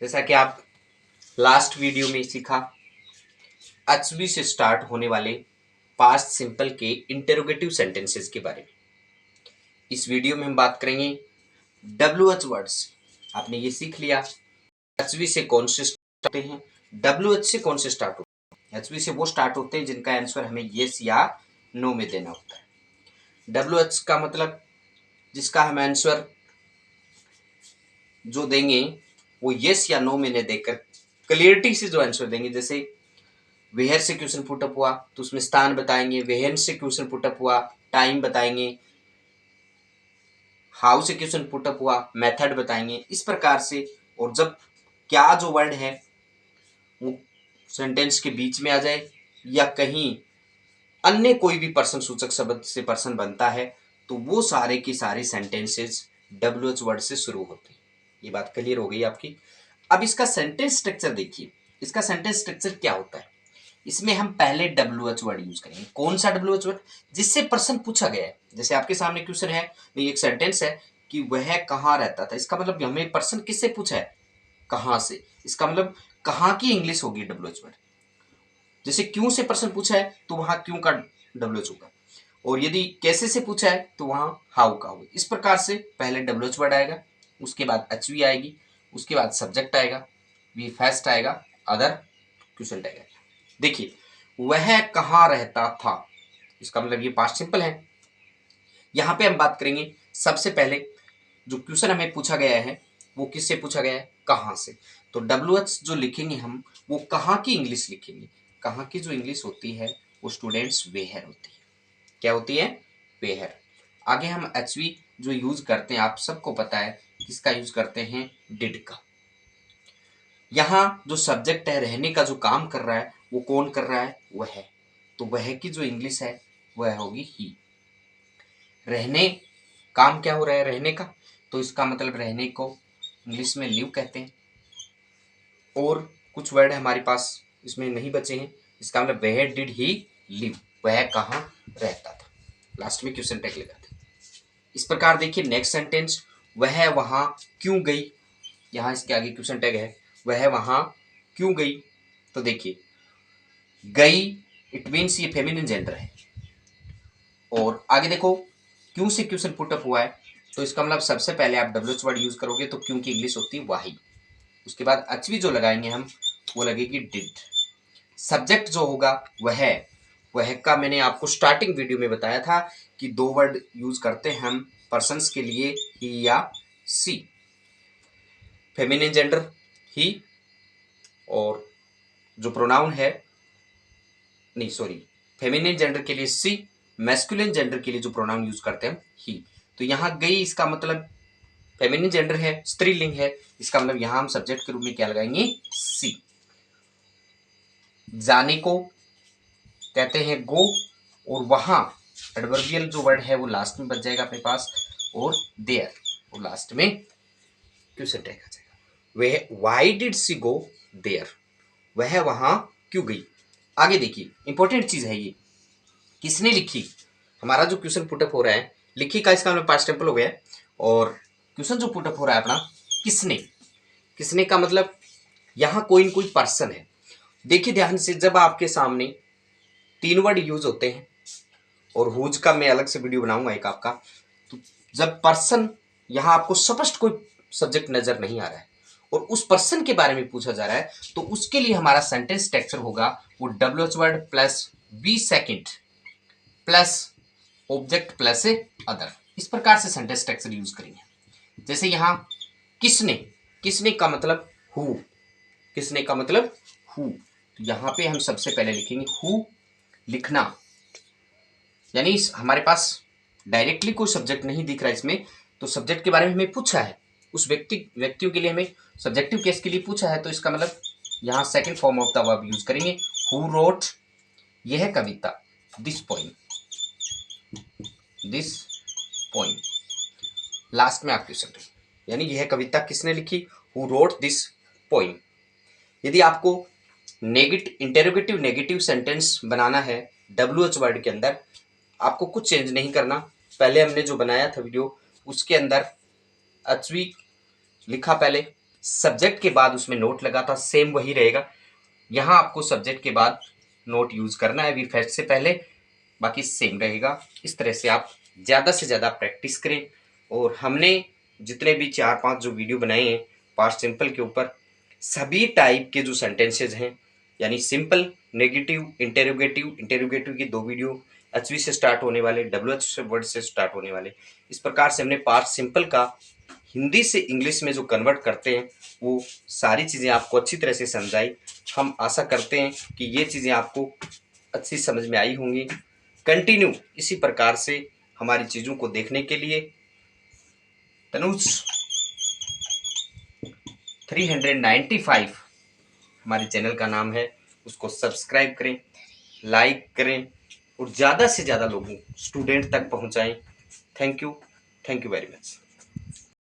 जैसा कि आप लास्ट वीडियो में सीखा एचवी से स्टार्ट होने वाले पास्ट सिंपल के इंटेरोगेटिव सेंटेंसेस के बारे में। इस वीडियो में हम बात करेंगे WH वर्ड्स। आपने ये सीख लिया एचवी से कौन से स्टार्ट होते हैं, WH से कौन से स्टार्ट होते हैं। एचवी से वो स्टार्ट होते हैं जिनका आंसर हमें येस या नो में देना होता है। WH का मतलब जिसका हम आंसर जो देंगे वो येस या नो में न देकर क्लियरिटी से जो आंसर देंगे, जैसे वेयर से क्वेश्चन पुटअप हुआ तो उसमें स्थान बताएंगे, वेहन से क्वेश्चन पुटअप हुआ टाइम बताएंगे, हाउ से क्वेश्चन पुटअप हुआ मेथड बताएंगे। इस प्रकार से, और जब क्या जो वर्ड है वो सेंटेंस के बीच में आ जाए या कहीं अन्य कोई भी पर्सन सूचक शब्द से पर्सन बनता है तो वो सारे की सारी सेंटेंसेस WH वर्ड से शुरू होते हैं। ये बात क्लियर हो गई आपकी। अब इसका सेंटेंस स्ट्रक्चर देखिए, इसका सेंटेंस स्ट्रक्चर क्या होता है। इसमें हम पहले WH वर्ड यूज करेंगे। कौन सा WH वर्ड? जिससे प्रश्न पूछा गया है। जैसे आपके सामने क्वेश्चन है, एक सेंटेंस है कि वह कहाँ रहता था, इसका मतलब हमें प्रश्न किससे पूछा है, कहाँ से। इसका मतलब कहाँ की इंग्लिश होगी WH वर्ड। जैसे क्यों से प्रश्न पूछा है तो वहां क्यों का WH होगा, और यदि कैसे से पूछा है तो वहां हाउ का होगा। इस प्रकार से पहले WH वर्ड आएगा, उसके बाद HV आएगी, उसके बाद सब्जेक्ट आएगा, वी फर्स्ट आएगा, अदर क्वेश्चन टैग आएगा। देखिए वह कहाँ रहता था, इसका मतलब ये पास्ट सिंपल है। यहां पे हम बात करेंगे सबसे पहले जो क्वेश्चन हमें पूछा गया है वो किससे पूछा गया है, कहाँ से। तो WH जो लिखेंगे हम वो कहाँ की इंग्लिश लिखेंगे। कहाँ की जो इंग्लिश होती है वो स्टूडेंट्स वेयर होती है। क्या होती है? वेयर। आगे हम HV जो यूज करते हैं आप सबको पता है किसका यूज करते हैं, डिड का। यहाँ जो सब्जेक्ट है रहने का जो काम कर रहा है वो कौन कर रहा है, वह है। तो वह की जो इंग्लिश है वह होगी ही। रहने काम क्या हो रहा है, रहने का, तो इसका मतलब रहने को इंग्लिश में लिव कहते हैं। और कुछ वर्ड हमारे पास इसमें नहीं बचे हैं, इसका मतलब वेयर डिड ही लिव, वह कहाँ रहता था। लास्ट में क्वेश्चन टैग लगाते हैं। इस प्रकार देखिए नेक्स्ट सेंटेंस, वह वहां क्यों गई। यहाँ इसके आगे क्वेश्चन टैग है, वह वहां क्यों गई। तो देखिए गई इट मीन्स ये फेमिनिन जेंडर है। और आगे देखो क्यों से क्वेश्चन पुटअप हुआ है तो इसका मतलब सबसे पहले आप WH वर्ड यूज करोगे तो क्यों की इंग्लिश होती है वाही। उसके बाद HV जो लगाएंगे हम वो लगेगी डिड। सब्जेक्ट जो होगा वह का मैंने आपको स्टार्टिंग वीडियो में बताया था कि दो वर्ड यूज करते हैं हम पर्सन्स के लिए, ही या सी। फेमिनिन जेंडर ही, और जो प्रोनाउन है नहीं सॉरी फेमिनिन जेंडर के लिए सी, मैस्कुलिन जेंडर के लिए जो प्रोनाउन यूज करते हैं ही। तो यहाँ गई इसका मतलब फेमिनिन जेंडर है, स्त्रीलिंग है, इसका मतलब यहां हम सब्जेक्ट के रूप में क्या लगाएंगे, सी। जाने को कहते हैं गो, और वहां एडवर्बियल जो वर्ड है वो लास्ट में बच जाएगा अपने पास, और देयर, और लास्ट में क्वेश्चन टैग आ जाएगा। वह why did she go there, वह वहां क्यों गई। आगे देखिए इंपॉर्टेंट चीज है ये, किसने लिखी। हमारा जो क्वेश्चन पुटअप हो रहा है लिखी का इसका मतलब पास्ट टेंपल हो गया, और क्वेश्चन जो पुटअप हो रहा है अपना किसने, किसने का मतलब यहां कोई न कोई पर्सन है। देखिए ध्यान से, जब आपके सामने तीन वर्ड यूज होते हैं, और हुज का मैं अलग से वीडियो बनाऊंगा एक आपका, तो जब पर्सन यहां आपको स्पष्ट कोई सब्जेक्ट नजर नहीं आ रहा है और उस पर्सन के बारे में पूछा जा रहा है तो उसके लिए हमारा सेंटेंस स्ट्रक्चर होगा वो WH word plus B second plus object plus other. इस प्रकार से सेंटेंस स्ट्रक्चर यूज करेंगे। जैसे यहां किसने, किसने का मतलब हु, किसने का मतलब हु, तो यहां पे हम सबसे पहले लिखेंगे हु। लिखना यानी हमारे पास डायरेक्टली कोई सब्जेक्ट नहीं दिख रहा है इसमें, तो सब्जेक्ट के बारे में हमें पूछा है, उस व्यक्तियों के लिए हमें सब्जेक्टिव केस के लिए पूछा है, तो इसका मतलब यहाँ second form of the verb use करेंगे, हु रोट यह कविता, this poem, this poem. Last में आप क्वेश्चन यानी यह कविता किसने लिखी, हु रोट दिस पोइम। यदि आपको इंटेरोगेटिव नेगेटिव सेंटेंस बनाना है WH वर्ड के अंदर, आपको कुछ चेंज नहीं करना। पहले हमने जो बनाया था वीडियो उसके अंदर HV लिखा पहले, सब्जेक्ट के बाद उसमें नोट लगा था, सेम वही रहेगा। यहाँ आपको सब्जेक्ट के बाद नोट यूज करना है वी फैक्ट से पहले, बाकी सेम रहेगा। इस तरह से आप ज़्यादा से ज़्यादा प्रैक्टिस करें। और हमने जितने भी 4-5 जो वीडियो बनाए हैं पास्ट सिंपल के ऊपर, सभी टाइप के जो सेंटेंसेज हैं, यानी सिंपल, नेगेटिव, इंटेरोगेटिव, इंटेरोगेटिव की 2 वीडियो, एचवी से स्टार्ट होने वाले, डब्ल्यूएच से वर्ड से स्टार्ट होने वाले, इस प्रकार से हमने पास्ट सिंपल का हिंदी से इंग्लिश में जो कन्वर्ट करते हैं वो सारी चीज़ें आपको अच्छी तरह से समझाई। हम आशा करते हैं कि ये चीज़ें आपको अच्छी समझ में आई होंगी। कंटिन्यू इसी प्रकार से हमारी चीज़ों को देखने के लिए तनुज 395 हमारे चैनल का नाम है, उसको सब्सक्राइब करें, लाइक करें और ज़्यादा से ज़्यादा लोगों स्टूडेंट तक पहुंचाएं। Thank you very much.